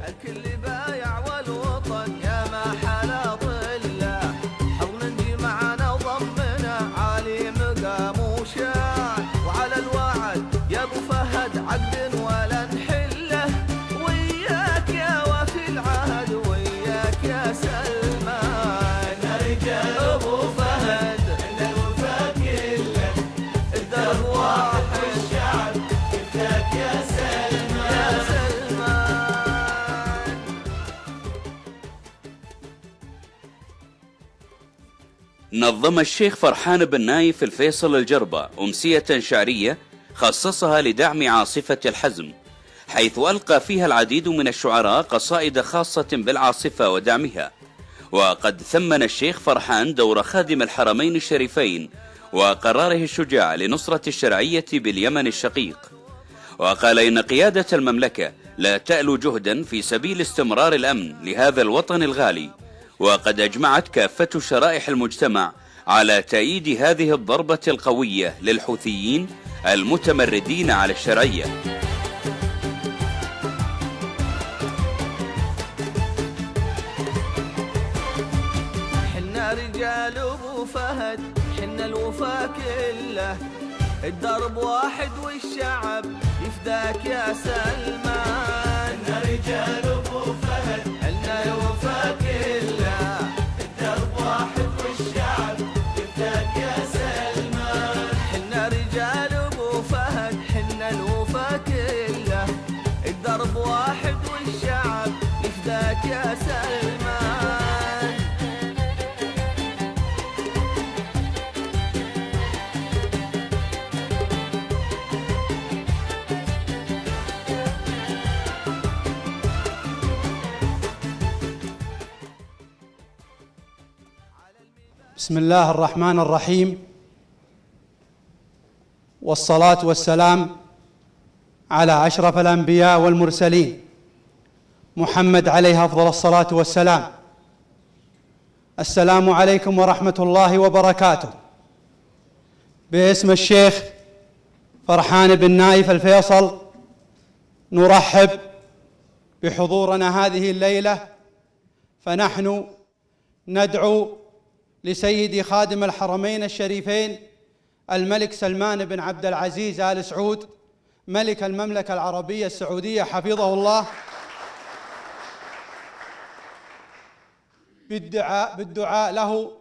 الكل بايع والوطن يا ما حلا ظله، حضن نجي معنا وضمنا عالي مقام وشان، وعلى الوعد يا ابو فهد عقد ولا نحله، وياك يا وفي العهد وياك يا سلمان. احنا رجال ابو فهد ان الوفا كله، الدرب واحد والشعب يفداك يا سلمان يا سلمان. نظم الشيخ فرحان بن نايف الفيصل الجربة أمسية شعرية خصصها لدعم عاصفة الحزم، حيث ألقى فيها العديد من الشعراء قصائد خاصة بالعاصفة ودعمها. وقد ثمن الشيخ فرحان دور خادم الحرمين الشريفين وقراره الشجاع لنصرة الشرعية باليمن الشقيق، وقال إن قيادة المملكة لا تألو جهدا في سبيل استمرار الأمن لهذا الوطن الغالي، وقد أجمعت كافة شرائح المجتمع على تأييد هذه الضربة القوية للحوثيين المتمردين على الشرعية. حنا رجال ابو فهد حنا الوفا كله، الدرب واحد والشعب يفداك يا سلمان. حنا رجال ابو فهد حنا الوفا كله، الدرب واحد والشعب يفداك يا سلمان. حنا رجال ابو فهد حنا الوفا كله، الدرب واحد والشعب يفداك يا سلمان. بسم الله الرحمن الرحيم، والصلاة والسلام على أشرف الأنبياء والمرسلين محمد عليه أفضل الصلاة والسلام. السلام عليكم ورحمة الله وبركاته. باسم الشيخ فرحان بن نايف الفيصل نرحب بحضورنا هذه الليلة، فنحن ندعو لسيدي خادم الحرمين الشريفين الملك سلمان بن عبد العزيز آل سعود ملك المملكة العربية السعودية حفظه الله بالدعاء له،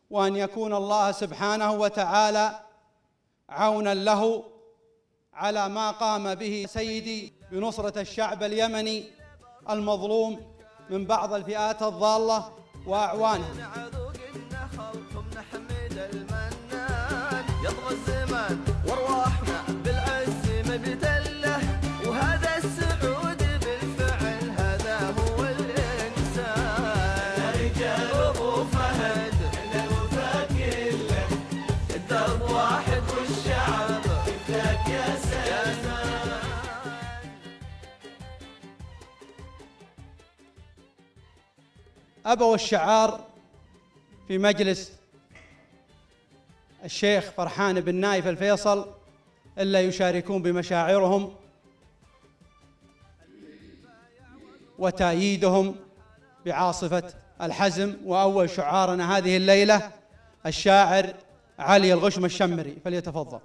وأن يكون الله سبحانه وتعالى عونا له على ما قام به سيدي بنصرة الشعب اليمني المظلوم من بعض الفئات الضالة وأعوانهم. يطغى الزمان وارواحنا بالعز مبتله، وهذا السعود بالفعل هذا هو الانسان. رجال ابو فهد ان الوفا كله، الدرب واحد والشعب يفداك يا سلمان. أبوا الشعار في مجلس الشيخ فرحان بن نايف الفيصل إلا يشاركون بمشاعرهم وتأييدهم بعاصفة الحزم. وأول شعارنا هذه الليلة الشاعر علي الغشم الشمري، فليتفضل.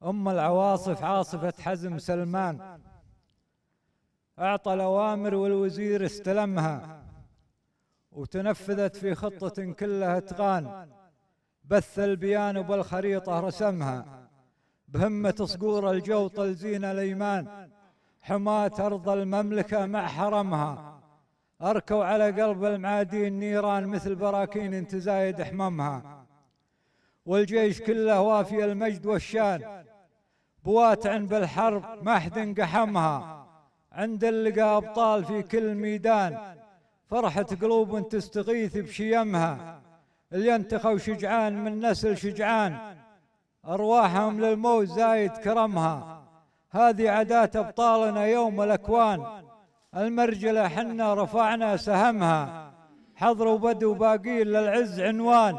أم العواصف عاصفة حزم سلمان، أعطى الأوامر والوزير استلمها، وتنفذت في خطة كلها إتقان، بث البيان بالخريطة رسمها، بهمة صقور الجو طلزين الأيمان، حماة أرض المملكة مع حرمها، أركوا على قلب المعادين نيران مثل براكين تزايد حممها، والجيش كله وافي المجد والشان، بواتع بالحرب ما حد قحمها، عند اللقاء أبطال في كل ميدان، فرحة قلوب تستغيث بشيمها، اللي ينتخوا شجعان من نسل شجعان، أرواحهم للموت زايد كرمها، هذه عادات أبطالنا يوم الأكوان، المرجلة حنا رفعنا سهمها، حضر وبدو باقين للعز عنوان،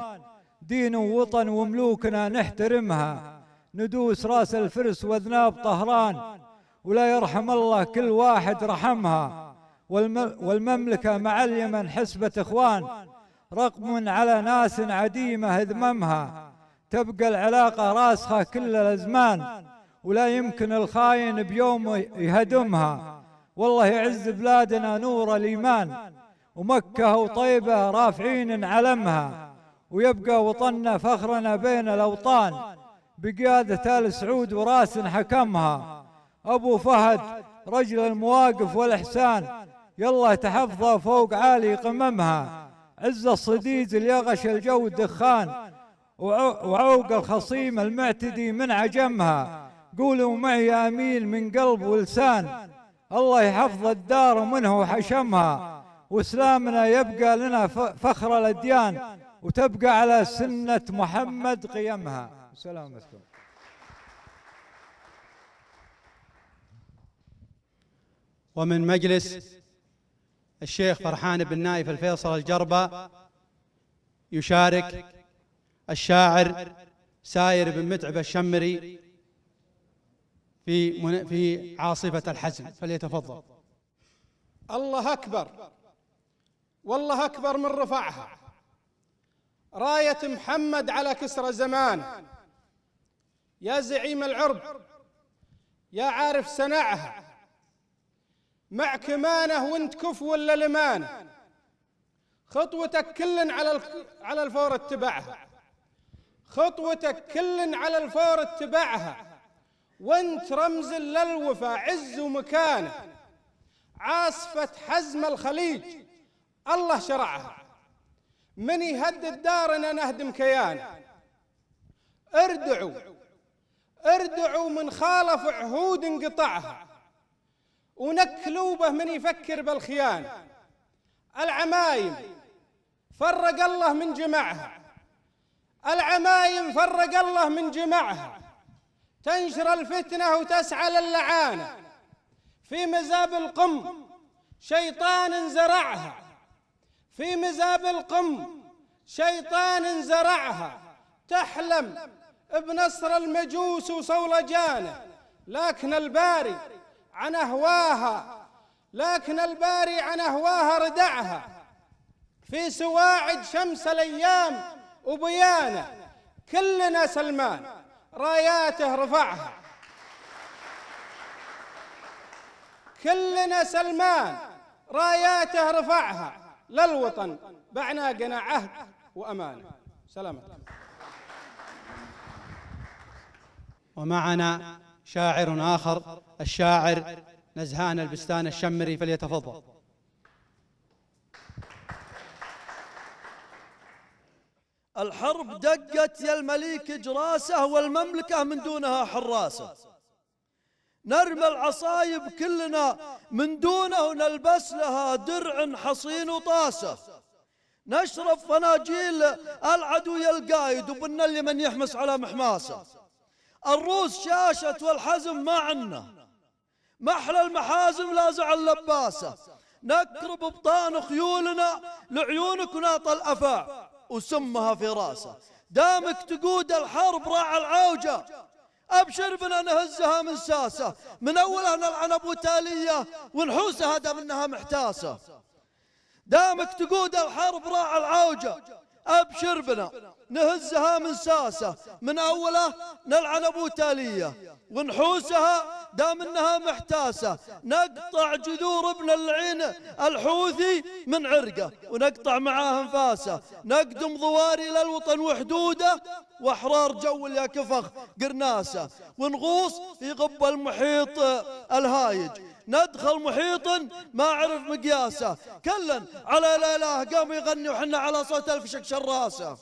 دين ووطن وملوكنا نحترمها، ندوس راس الفرس وذناب طهران، ولا يرحم الله كل واحد رحمها، والمملكة مع اليمن حسبة إخوان، رقم على ناس عديمة هذممها، تبقى العلاقة راسخة كل الأزمان، ولا يمكن الخاين بيوم يهدمها. والله يعز بلادنا نور الإيمان، ومكة وطيبة رافعين علمها، ويبقى وطننا فخرنا بين الأوطان، بقيادة آل سعود وراس حكمها. أبو فهد رجل المواقف والإحسان، يلا تحفظه فوق عالي قممها، عز الصديد اللي يغش الجو الدخان، وعوق الخصيم المعتدي من عجمها. قولوا معي آمين من قلب ولسان، الله يحفظ الدار ومنه حشمها، وإسلامنا يبقى لنا فخر الأديان، وتبقى على سنة محمد قيمها. سلامتكم. ومن مجلس الشيخ فرحان بن نايف الفيصل الجربة يشارك الشاعر ساير بن متعب الشمري في عاصفة الحزم، فليتفضل. الله أكبر، والله أكبر من رفعها راية محمد على كسرى زمان، يا زعيم العرب يا عارف صنعها، مع كمانه وانت كف ولا لمانه، خطوتك كل على الفور اتبعها، خطوتك كل على الفور اتبعها، وانت رمز للوفا عز ومكانه، عاصفة حزم الخليج الله شرعها، من يهدد دارنا نهدم كيانه. اردعوا من خالف عهود انقطعها، ونكلوا به من يفكر بالخيانة. العمايم فرق الله من جمعها، العمايم فرق الله من جمعها، تنشر الفتنة وتسعى للعانة، في مزاب القم شيطان زرعها، في مزاب القم شيطان زرعها، تحلم بنصر المجوس وصولجانه، لكن الباري عن أهواها ردعها، في سواعد شمس الأيام وبيانه، كلنا سلمان راياته رفعها، كلنا سلمان راياته رفعها، للوطن بعناقنا عهد وأمانة. سلامتكم. ومعنا شاعر آخر الشاعر نزهان البستان الشمري، فليتفضل. الحرب دقت يا المليك جراسه، والمملكة من دونها حراسة، نرمي العصايب كلنا من دونه، ونلبس لها درع حصين وطاسة، نشرب فناجيل العدو يا القايد، وبالنلي من يحمس على محماسة. الروس شاشت والحزم ما عنا، محلى المحازم لا زعل لباسة، نكرب بطان خيولنا لعيونك وناطى الأفاع، وسمها في راسه. دامك تقود الحرب راع العوجة، أبشر بنا نهزها من ساسة، من أولها نلعن أبو تالية ونحوسها دام إنها محتاسة. دامك تقود الحرب راع العوجة، أبشر بنا نهزها من ساسة، من أوله نلعن أبو تالية ونحوسها دام إنها محتاسة. نقطع جذور ابن اللعين الحوثي من عرقه، ونقطع معاه انفاسه، نقدم ضواري للوطن وحدوده، واحرار جو يا كفخ قرناسه، ونغوص في غب المحيط الهايج، ندخل محيطا ما عرف مقياسه. كلا على ليلاه قام يغني وحنا على صوت الفشك شراسه،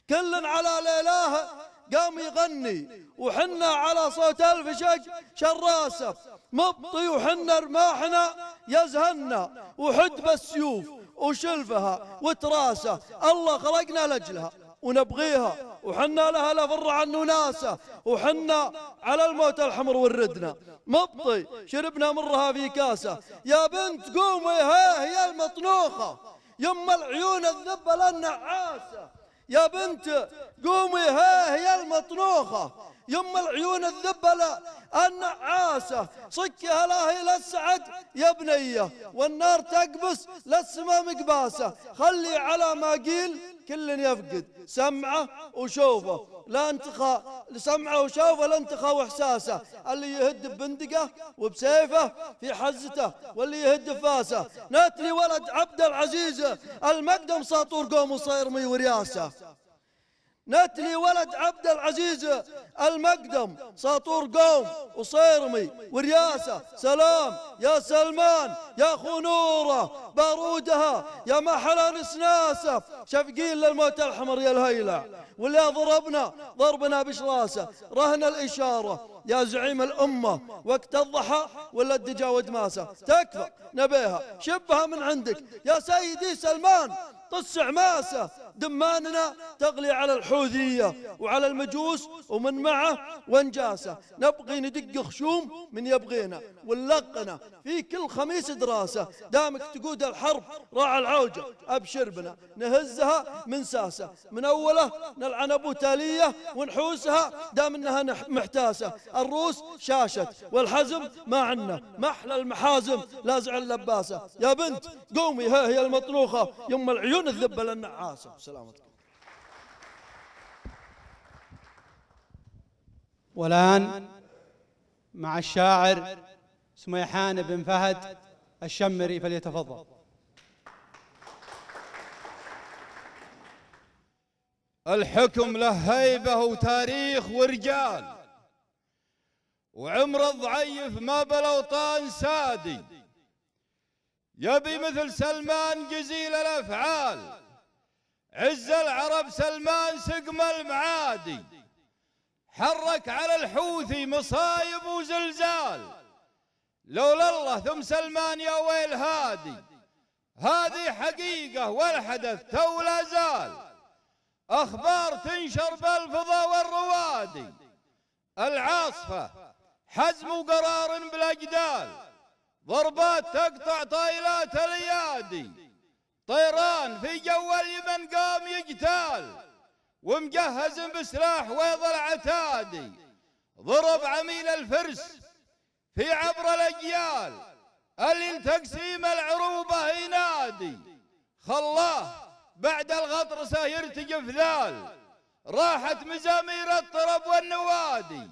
كلا على ليلاه قام يغني وحنا على صوت الفشك شراسه، مبطي وحنا رماحنا يزهنا، وحد بالسيوف وشلفها وتراسه، الله خلقنا لاجلها ونبغيها، وحنا لها لفر عن وناسه، وحنا على الموت الحمر وردنا، مبطي شربنا مرها في كاسه. يا بنت قومي هي المطنوخه، يما العيون الذبه للنعاسه، يا بنت قومي هي المطنوخه، يم العيون الذبلة النعاسة، صكها لا إلى السعد يا بنية، والنار تقبس للسما مقباسة. خلي على ما قيل كل يفقد سمعه وشوفه، لا انتخى سمعه وشوفه لا انتخى واحساسه. اللي يهد ببندقه وبسيفه في حزته، واللي يهد بفاسه. ناتلي ولد عبد العزيز المقدم ساطور قوم وصيرمي ورياسه. نتلي ولد عبد العزيز المقدم ساطور قوم وصيرمي ورياسة. سلام يا سلمان يا أخو نوره بارودها يا محلى نسناسة، شفقين للموت الحمر يا الهيلة، واللي ضربنا ضربنا بشراسة. رهن الإشارة يا زعيم الأمة وقت الضحى ولا الدجا ودماسة. تكفى نبيها شبها من عندك يا سيدي سلمان، طس عماسة. دماننا تغلي على الحوثية وعلى المجوس ومن معه وانجاسة. نبغي ندق خشوم من يبغينا ونلقنا في كل خميس دراسة. دامك تقود الحرب راعى العوجة أبشر بنا نهزها من ساسة. من أوله نلعن أبو تالية ونحوسها دام انها محتاسة. الروس شاشت والحزم ما عنا، محلى المحازم لازع اللباسة. يا بنت قومي ها هي المطروخة يم العيون الذبة للنعاسة. سلامتكم. والآن مع الشاعر سميحان بن فهد الشمري فليتفضل. الحكم له هيبة وتاريخ ورجال، وعمر الضعيف ما بالاوطان سادي. يبي مثل سلمان جزيل الافعال، عز العرب سلمان سقم المعادي. حرك على الحوثي مصايب وزلزال، لولا الله ثم سلمان يا ويل هادي. هذه حقيقة والحدث تو لا زال، أخبار تنشر بالفضا والروادي. العاصفة حزم وقرار بالأجدال، ضربات تقطع طايلات الأيادي. طيران في جو اليمن قام يقتال، ومجهز بسلاح ويض العتادي. ضرب عميل الفرس في عبر الأجيال، اللي تقسيم العروبة ينادي. خلاه بعد الغطرسة يرتجف ذال، راحت مزامير الطرب والنوادي.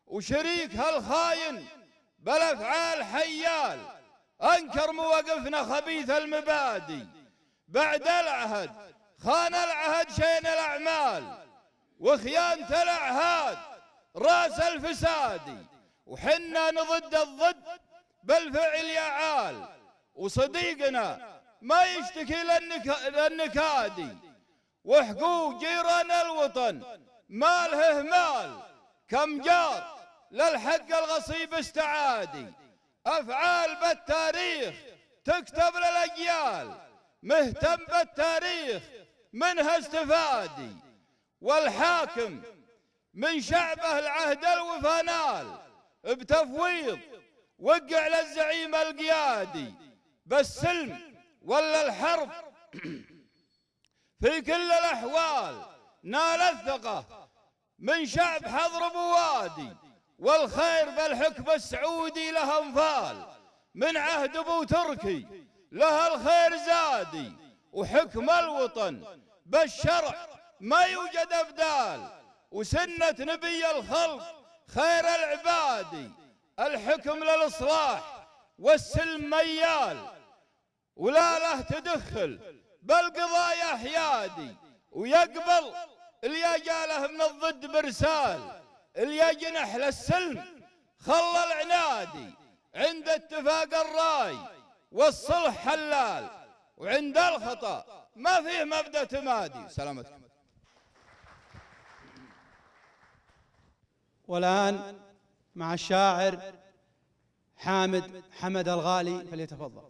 وشريكها الخاين بالافعال حيال، انكر مواقفنا خبيث المبادئ. بعد العهد خان العهد شين الاعمال، وخيانة الاعهاد راس الفسادي. وحنا نضد الضد بالفعل يا عال، وصديقنا ما يشتكي للنكادي. وحقوق جيران الوطن ما له اهمال، كم جار للحق الغصيب استعادي. افعال بالتاريخ تكتب للاجيال، مهتم بالتاريخ منها استفادي. والحاكم من شعبه العهد الوفانال، بتفويض وقع للزعيم القيادي. بالسلم ولا الحرب في كل الأحوال، نال الثقة من شعب حضر بوادي. والخير بالحكم السعودي له انفال، من عهد ابو تركي له الخير زادي. وحكم الوطن بالشرع ما يوجد ابدال، وسنة نبي الخلق خير العبادي. الحكم للإصلاح والسلم ميال، ولا له تدخل بالقضايا حيادي. ويقبل اللي جاله من الضد برسال، اللي يجنح للسلم خلى العنادي. عند اتفاق الراي والصلح حلال، وعند الخطأ ما فيه مبدأ تمادي. سلامتكم. والآن مع الشاعر حمد الغالي فليتفضل.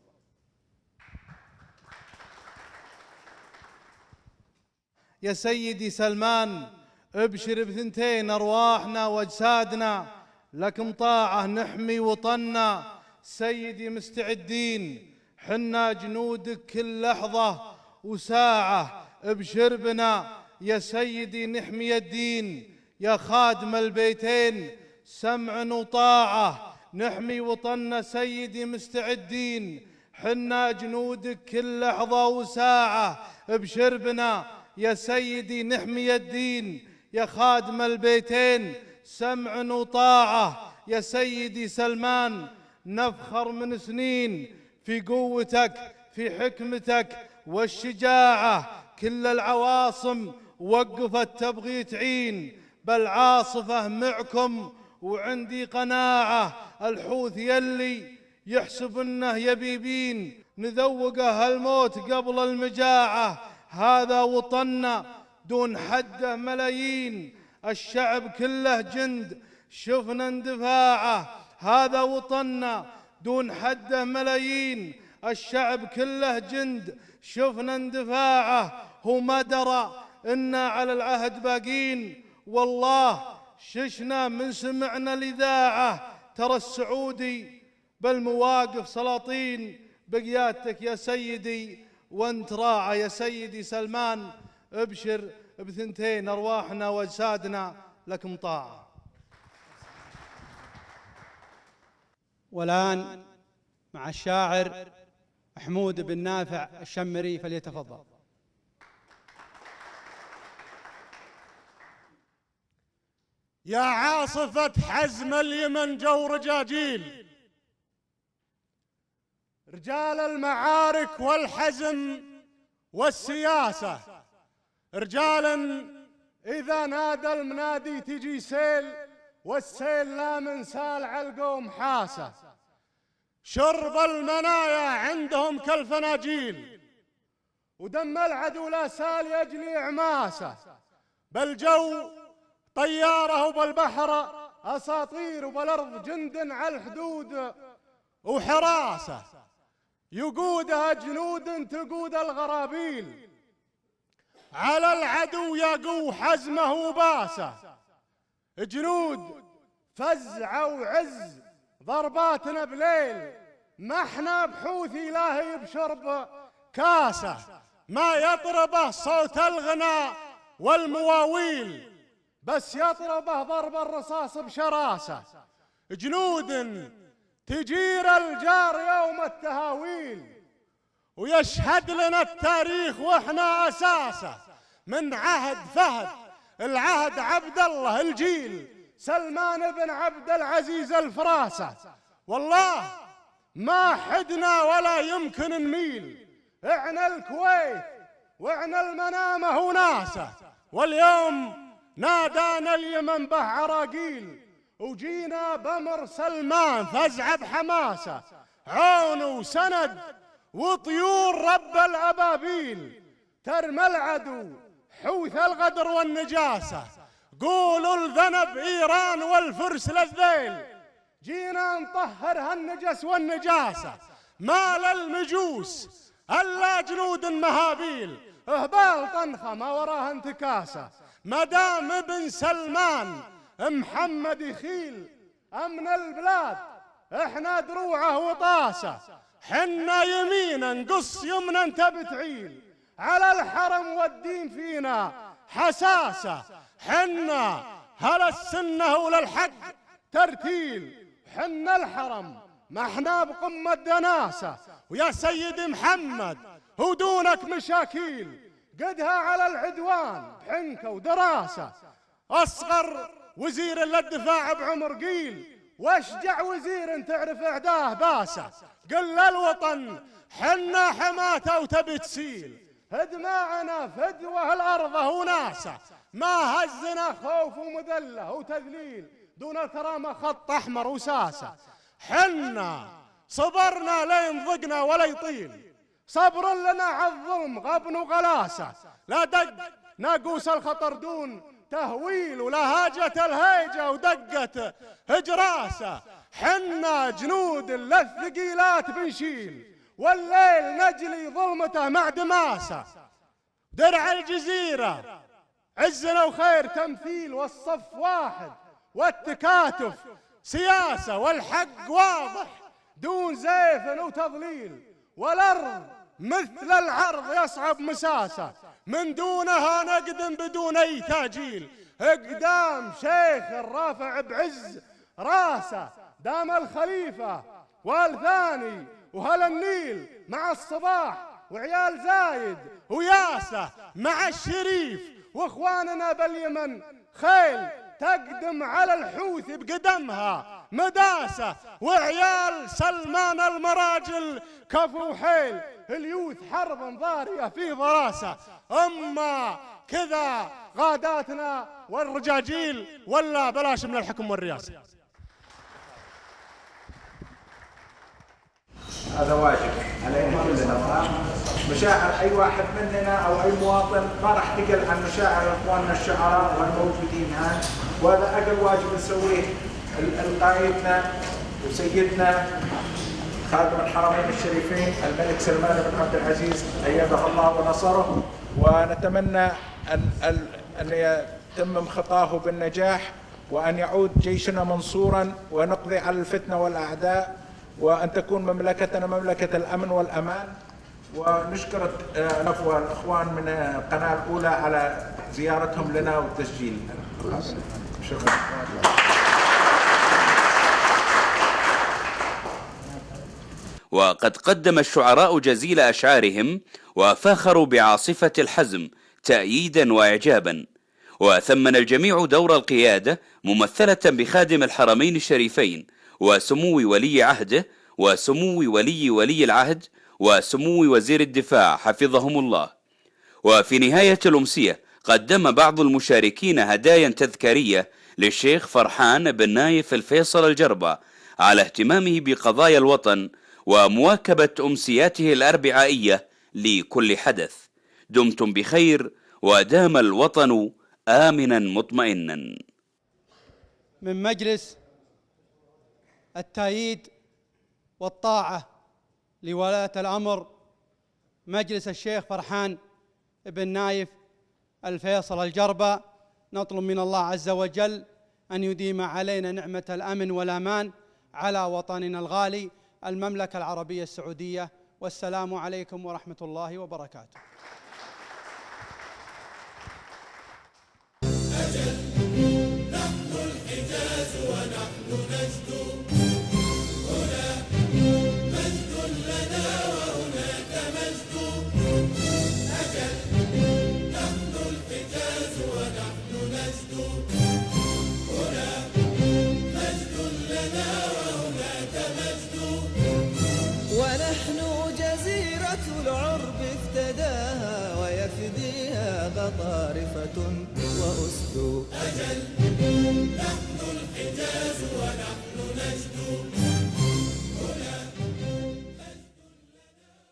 يا سيدي سلمان ابشر بثنتين أرواحنا واجسادنا، لكم طاعة نحمي وطننا. سيدي مستعدين حنا جنودك كل لحظة وساعة، ابشر بنا يا سيدي نحمي الدين. يا خادم البيتين سمع وطاعة، نحمي وطننا سيدي مستعدين، حنا جنودك كل لحظة وساعة، بشربنا يا سيدي نحمي الدين، يا خادم البيتين سمع وطاعة، يا سيدي سلمان نفخر من سنين في قوتك في حكمتك والشجاعة، كل العواصم وقفت تبغي تعين، بالعاصفة معكم وعندي قناعة، الحوث يلي يحسب انه يبيبين، نذوقه الموت قبل المجاعة، هذا وطننا دون حده ملايين، الشعب كله جند شفنا اندفاعه، هذا وطننا دون حده ملايين، الشعب كله جند شفنا اندفاعه، هو ما درى إنا على العهد باقين، والله ششنا من سمعنا الإذاعة، ترى السعودي بالمواقف سلاطين، بقيادتك يا سيدي وانت راعى يا سيدي سلمان، ابشر بثنتين أرواحنا وأجسادنا لكم طاعة. والآن مع الشاعر محمود بن نافع الشمري فليتفضل. يا عاصفة حزم اليمن جو رجاجيل، رجال المعارك والحزم والسياسة، رجالا إذا نادى المنادي تجي سيل، والسيل لا من سال على القوم حاسة، شرب المنايا عندهم كالفناجيل، ودم العدو لا سال يجلي عماسة، بالجو طياره وبالبحر أساطير، وبالأرض جند على الحدود وحراسة، يقودها جنود تقود الغرابيل، على العدو يقو حزمه وباسه، جنود فزعة وعز ضرباتنا بليل، ما احنا بحوث إلهي بشرب كاسة، ما يطربه صوت الغناء والمواويل، بس يطربه ضرب الرصاص بشراسة، جنود تجير الجار يوم التهاويل، ويشهد لنا التاريخ واحنا أساسه، من عهد فهد العهد عبد الله الجيل، سلمان بن عبد العزيز الفراسة، والله ما حدنا ولا يمكن نميل، اعنا الكويت واعنا المنامة وناسة، واليوم نادانا اليمن به عراقيل، وجينا بمر سلمان فزع بحماسة، عون وسند وطيور رب الأبابيل، ترمى العدو حوث الغدر والنجاسة، قولوا الذنب إيران والفرس للذيل، جينا نطهر هالنجس والنجاسة، ما للمجوس ألا جنود مهابيل، اهبال طنخة ما وراها انتكاسة، مدام ابن سلمان محمد يخيل أمن البلاد، احنا دروعه وطاسة، حنا يمينا نقص يمنا انت بتعيل، على الحرم والدين فينا حساسة، حنا هلا السنة وللحق ترتيل، حنا الحرم ما احنا بقمة دناسة، ويا سيدي محمد هو دونك مشاكيل، قدها على العدوان بحنكة ودراسة، أصغر وزير للدفاع بعمر قيل، واشجع وزير تعرف اعداه باسة، قل الوطن حنا حماته وتبي تسيل، هدماعنا فدوه الأرض وناسة، ما هزنا خوف ومذلة وتذليل، دون الكرامة خط أحمر وساسة، حنا صبرنا لين ضقنا ولا يطيل، صبر لنا على الظلم غبن وغلاسة، لا دق ناقوس الخطر دون تهويل، ولا هاجة الهيجة ودقة هجراسة، حنا جنود للثقيلات بنشيل، والليل نجلي ظلمته مع دماسة، درع الجزيرة عزنا وخير تمثيل، والصف واحد والتكاتف سياسة، والحق واضح دون زيف وتضليل، والأرض مثل العرض يصعب مساسة، من دونها نقدم بدون أي تاجيل، اقدام شيخ الرافع بعز راسه دام الخليفة والثاني وهل النيل مع الصباح وعيال زايد وياسة مع الشريف واخواننا باليمن خيل تقدم على الحوث بقدمها مداسة وعيال سلمان المراجل كفو حيل اليوث حرب ضارية في ضراسة. أما كذا غاداتنا والرجاجيل ولا بلاش من الحكم والرياسة. هذا واجب علينا كلنا. مشاعر أي واحد مننا أو أي مواطن ما راح تقل عن مشاعر إخواننا الشعراء والموجودين هان، وهذا أقل واجب نسويه القائدنا وسيدنا خادم الحرمين الشريفين الملك سلمان بن عبد العزيز أيده الله ونصره، ونتمنى أن يتمم خطاه بالنجاح وأن يعود جيشنا منصورا ونقضي على الفتنة والأعداء، وأن تكون مملكتنا مملكة الأمن والأمان. ونشكر الأخوان من القناة الأولى على زيارتهم لنا والتسجيل. شكرا. وقد قدم الشعراء جزيل أشعارهم وفاخروا بعاصفة الحزم تأييدا وإعجابا، وثمن الجميع دور القيادة ممثلة بخادم الحرمين الشريفين وسمو ولي عهده وسمو ولي العهد وسمو وزير الدفاع حفظهم الله. وفي نهاية الأمسية قدم بعض المشاركين هدايا تذكارية للشيخ فرحان بن نايف الفيصل الجربة على اهتمامه بقضايا الوطن ومواكبة أمسياته الأربعائية لكل حدث. دمتم بخير ودام الوطن آمنا مطمئنا. من مجلس التأييد والطاعة لولاة الأمر مجلس الشيخ فرحان بن نايف الفيصل الجربة، نطلب من الله عز وجل أن يديم علينا نعمة الأمن والأمان على وطننا الغالي المملكة العربية السعودية. والسلام عليكم ورحمة الله وبركاته. أجل نحن الحجاز ونحن نجد هنا مجد لنا وهناك مجد. أجل نحن الحجاز ونحن نجد هنا مجد لنا وهناك مجد. ونحن جزيرة العرب افتداها ويفديها غطارفة وأسد. أجل